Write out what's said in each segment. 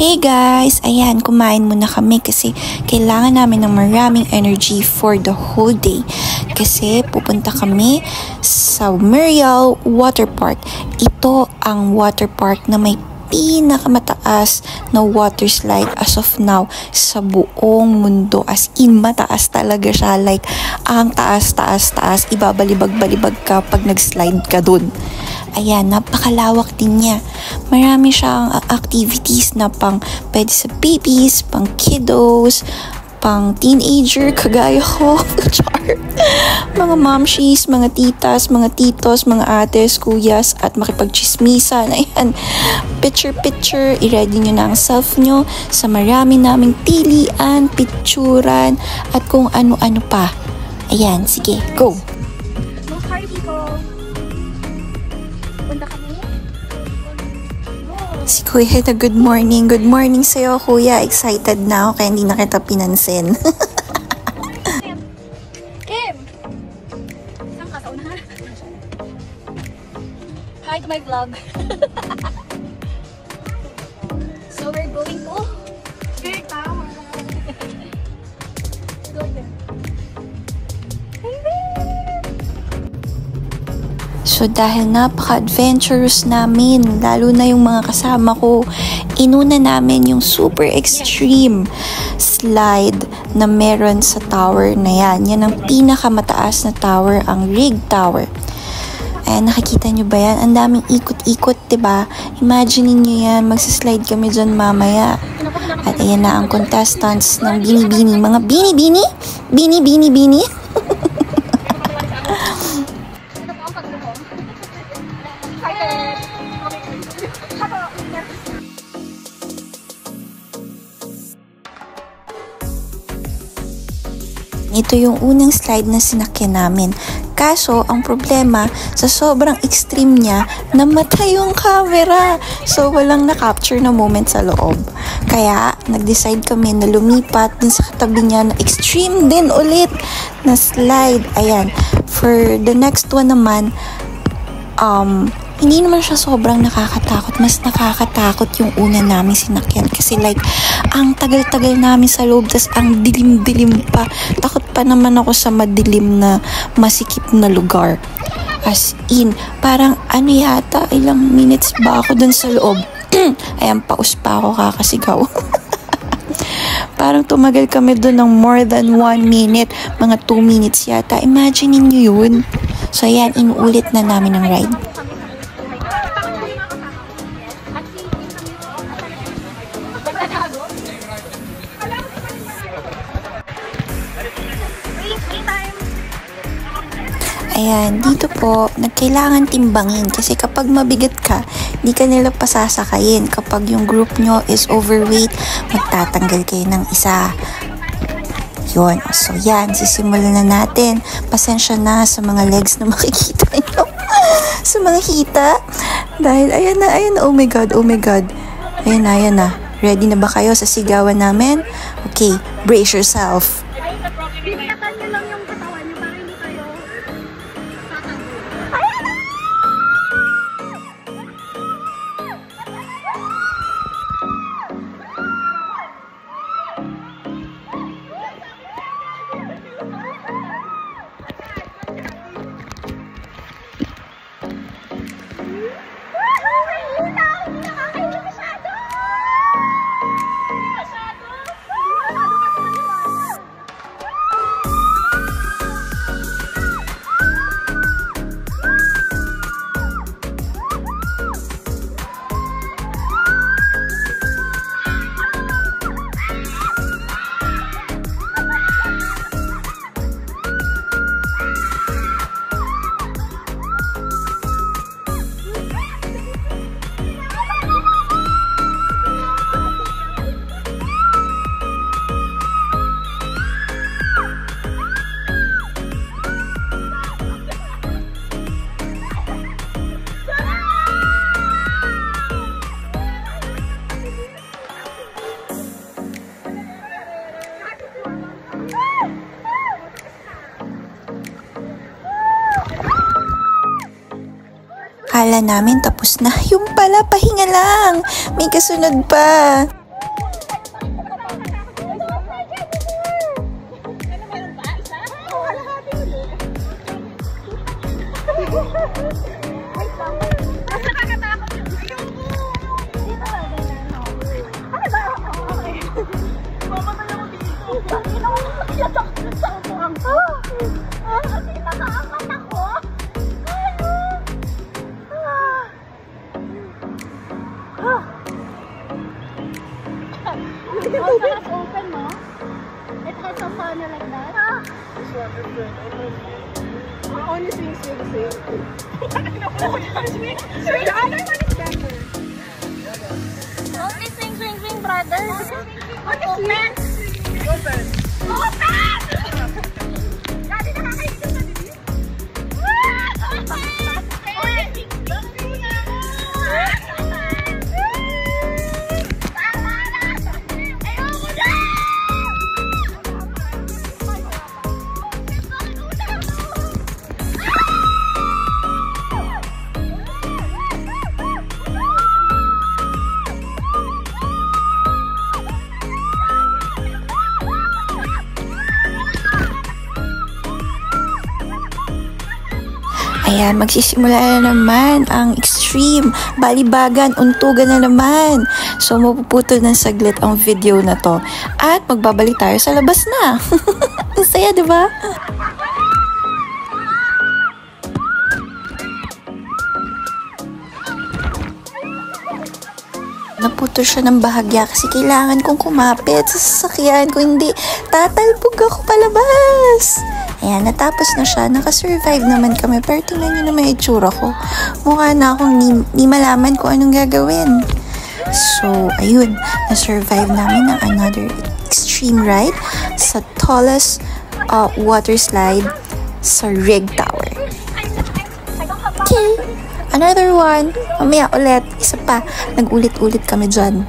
Hey guys! Ayan, kumain muna kami kasi kailangan namin ng maraming energy for the whole day. Kasi pupunta kami sa Muriel Water Park. Ito ang water park na may pinakamataas na water slide as of now sa buong mundo. As in, mataas talaga siya. Like, ang taas. Ibabalibag-balibag ka pag nag-slide ka dun. Ayan, napakalawak din niya. Marami siyang activities na pwede sa babies, pang kiddos, pang teenager, kagaya ko. Char. Mga momshies, mga titas, mga titos, mga ates, kuyas, at makipagchismisan. Ayan, picture, i-ready nyo na ang self nyo sa marami naming pilian, picturan, at kung ano-ano pa. Ayan, sige, go! Hi people! Punta kami? Si Kuya na good morning. Good morning sa'yo, Kuya. Excited na ako kaya hindi na kita pinansin. Kim! Saan ka? Sa unahan? Hi to my vlog. So we're going to Skirt Tower. Let's go there. So dahil napaka-adventurous namin, lalo na yung mga kasama ko, inuna namin yung super extreme slide na meron sa tower na yan. Yan ang pinakamataas na tower, ang Rig Tower. Ayan, nakikita nyo ba yan? Ang daming ikot-ikot, diba? Imagine nyo yan, magsaslide kami dyan mamaya. At ayan na ang contestants ng bini-bini. Mga bini-bini? Bini-bini-bini? Ito yung unang slide na sinakyan namin. Kaso, ang problema, sa sobrang extreme niya, namatay yung camera. So, walang na-capture na moment sa loob. Kaya, nag-decide kami na lumipat dun sa katabi niya na extreme din ulit na slide. Ayan. For the next one naman, hindi naman siya sobrang nakakatakot. Mas nakakatakot yung una namin sinakyan. Kasi like, ang tagal-tagal namin sa loob, tas ang dilim-dilim pa. Takot pa naman ako sa madilim na masikip na lugar. As in, parang yata, ilang minutes ba ako dun sa loob? Ayan, paus pa ako kakasigaw. Parang tumagal kami dun ng more than 1 minute. Mga 2 minutes yata. Imagine niyo yun. So ayan, inuulit na namin ang ride. Ayan, dito po, nagkailangan timbangin kasi kapag mabigat ka, di ka nila pasasakayin. Kapag yung group nyo is overweight, magtatanggal kayo ng isa. Yun, so yan, sisimulan na natin. Pasensya na sa mga legs na makikita nyo. Sa mga hita. Dahil, ayan na, oh my god. Ayan na. Ready na ba kayo sa sigawan namin? Okay, brace yourself. Bibigatan nyo lang yung katawan nyo para hindi kayo Akala namin tapos na. Yung pala, pahinga lang. May kasunod pa. Wait lang. Mas nakakatakot yun. Dito ba? Ano ba? Okay. Mamatay ako dito. Bakit ako nakiyatak sa upuan ko? Kasi nakaapat ako. Oh, so it's open, no? It has a funnel like that. This one different. Only swing. Swing. The other one is better. Only swing, brother. Open. Open. Dati nakakaisip na dito. Ayan, magsisimula na naman ang extreme, balibagan, untugan na naman. So, mapuputol ng saglit ang video na to. At magbabalik tayo sa labas na. Ang saya, di ba? Naputol siya ng bahagya kasi kailangan kong kumapit sa sasakyan. Kung hindi, tatalbog ako palabas. Ayan, natapos na siya. Nakasurvive naman kami. Pero tingnan nyo naman yung itsura ko. Mukha na akong di malaman kung anong gagawin. So, ayun. Na-survive namin ng another extreme ride sa tallest water slide sa Rig Tower. Okay. Another one. Mamaya ulit. Isa pa. Nag-ulit-ulit kami dyan.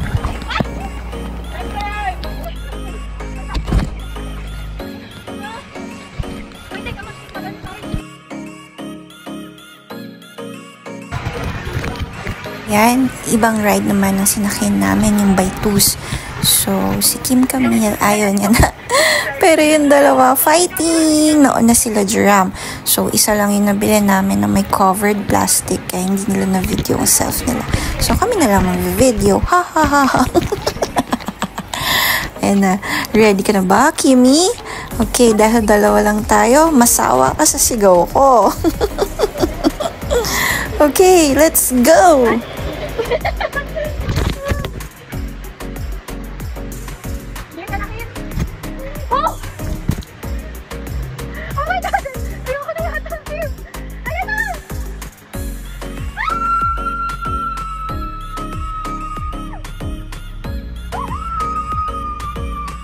Yan, ibang ride naman ang sinakyan namin, yung by twos. So, si Kim Camille, ayaw niya na. Pero yung dalawa, fighting! Nauna sila Jerome. So, isa lang yung nabili namin na may covered plastic, kaya hindi nila na-video ang self nila. So, kami na lang mag-video. Ha ha ha ha! And, ready ka na ba, Kimi? Okay, dahil dalawa lang tayo, masawa ka sa sigaw ko. Okay, let's go! Oh! Oh my God! Ayoko na yata, Kim! Ayan na!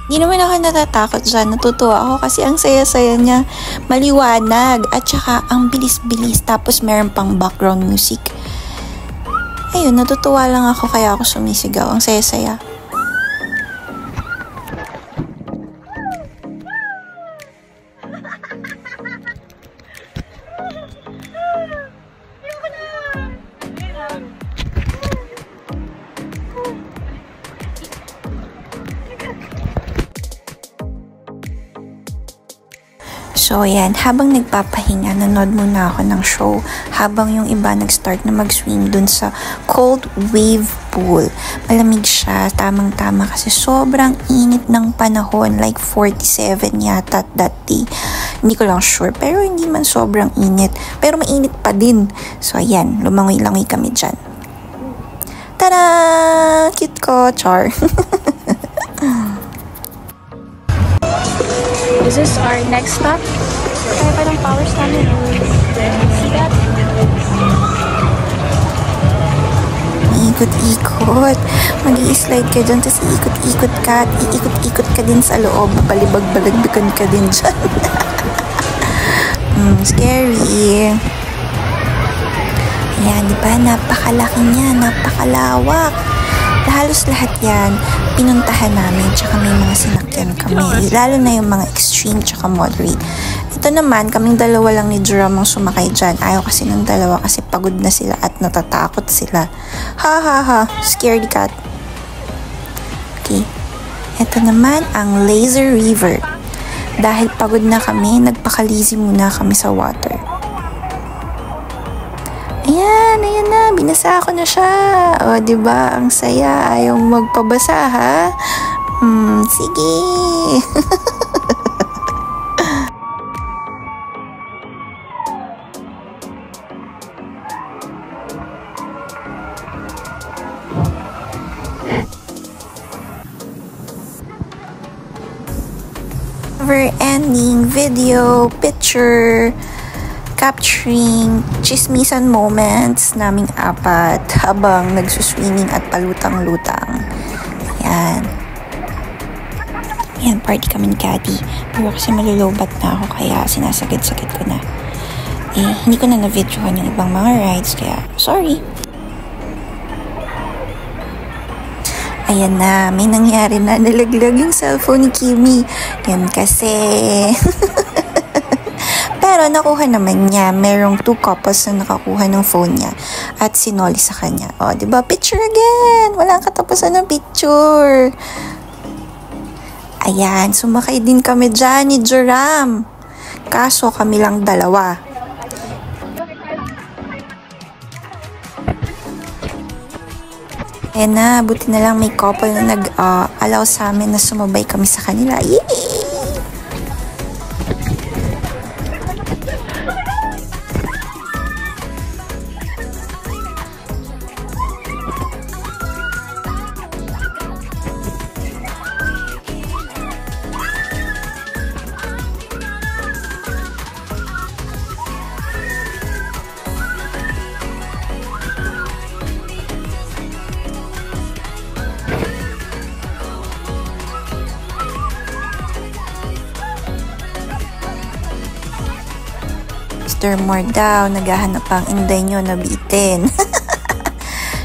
Hindi naman ako natatakot dyan. Natutuwa ako kasi ang saya-saya niya. Maliwanag. At saka ang bilis-bilis. Tapos meron pang background music. Ayun, natutuwa lang ako kaya ako sumisigaw. Ang saya-saya. So, ayan, habang nagpapahinga, nanood muna ako ng show habang yung iba nag-start na mag-swim dun sa cold wave pool. Malamig siya, tamang-tama kasi sobrang init ng panahon, like 47 yata that day. Hindi ko lang sure, pero hindi man sobrang init. Pero mainit pa din. So, ayan, lumangoy-langoy kami dyan. Tada! Cute ko, char. This is our next stop. Kaya pa ng power namin. See that? Iikot-ikot. Mag-i-slide ka dyan, tapos iikot-ikot ka at iikot-ikot ka din sa loob. Balibag-balagbikan ka din dyan. Scary. Ayan, di ba? Napakalaki niya, napakalawak. Halos lahat yan, pinuntahan namin, tsaka may mga sinakyan kami. Lalo na yung mga extreme tsaka moderate. Ito naman, kaming dalawa lang ni Jerome ang sumakay dyan. Ayaw kasi ng dalawa kasi pagod na sila at natatakot sila. Ha ha ha, scaredy cat. Okay, ito naman ang Laser River. Dahil pagod na kami, nagpakalizi muna kami sa water. binasa ko na siya. O, diba? Ang saya. Ayaw magpabasa, ha? Sige. Never-ending video, picture, capturing chismisan moments naming apat habang nagsuswimming at palutang-lutang. Yan. Yan, party kami ni Caddy. Pero kasi malulobat na ako kaya sinasagad-sagad ko na. Hindi ko na na-videohan yung ibang mga rides kaya sorry. Ayan na, may nangyari na. Nalaglag yung cellphone ni Kimi. Yan kasi. Pero nakuha naman niya. Merong 2 couples na nakakuha ng phone niya. At sinoli sa kanya. O, diba? Picture again! Walang katapusan ng picture. Ayan, sumakay din kami dyan ni Joram. Kaso kami lang dalawa. Ayan na, buti na lang may couple na nag-allow sa amin na sumabay kami sa kanila. Yay! Mr. Moore daw, naghahanap ang inday nyo na bitin.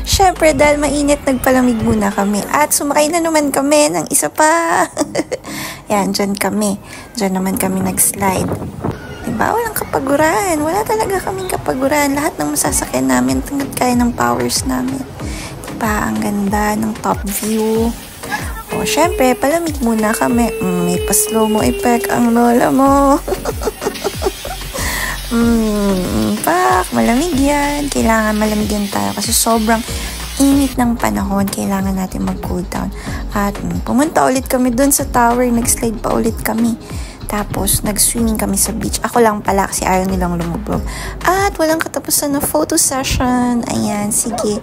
Syempre, dahil mainit, nagpalamig muna kami. At sumakay na naman kami ng isa pa. Yan, dyan kami. Dyan naman kami nag-slide. Diba? Walang kapaguran. Wala talaga kaming kapaguran. Lahat ng masasakyan namin, tanggap kaya ng powers namin. Diba? Ang ganda ng top view. O, syempre, palamig muna kami. May pa-slow mo effect ang lola mo. Pak, malamig yan. Kailangan malamig yan tayo kasi sobrang init ng panahon. Kailangan natin mag-cool down. At pumunta ulit kami dun sa tower. Nag-slide pa ulit kami. Tapos, nag-swimming kami sa beach. Ako lang pala kasi ayaw nilang lumubog. At walang katapusan na photo session. Ayan, sige.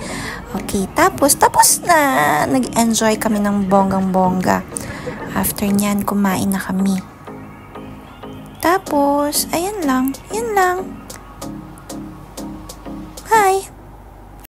Okay, tapos na. Nag-enjoy kami ng bonggang-bongga. After nyan, kumain na kami. Tapos, ayan lang. Yan lang.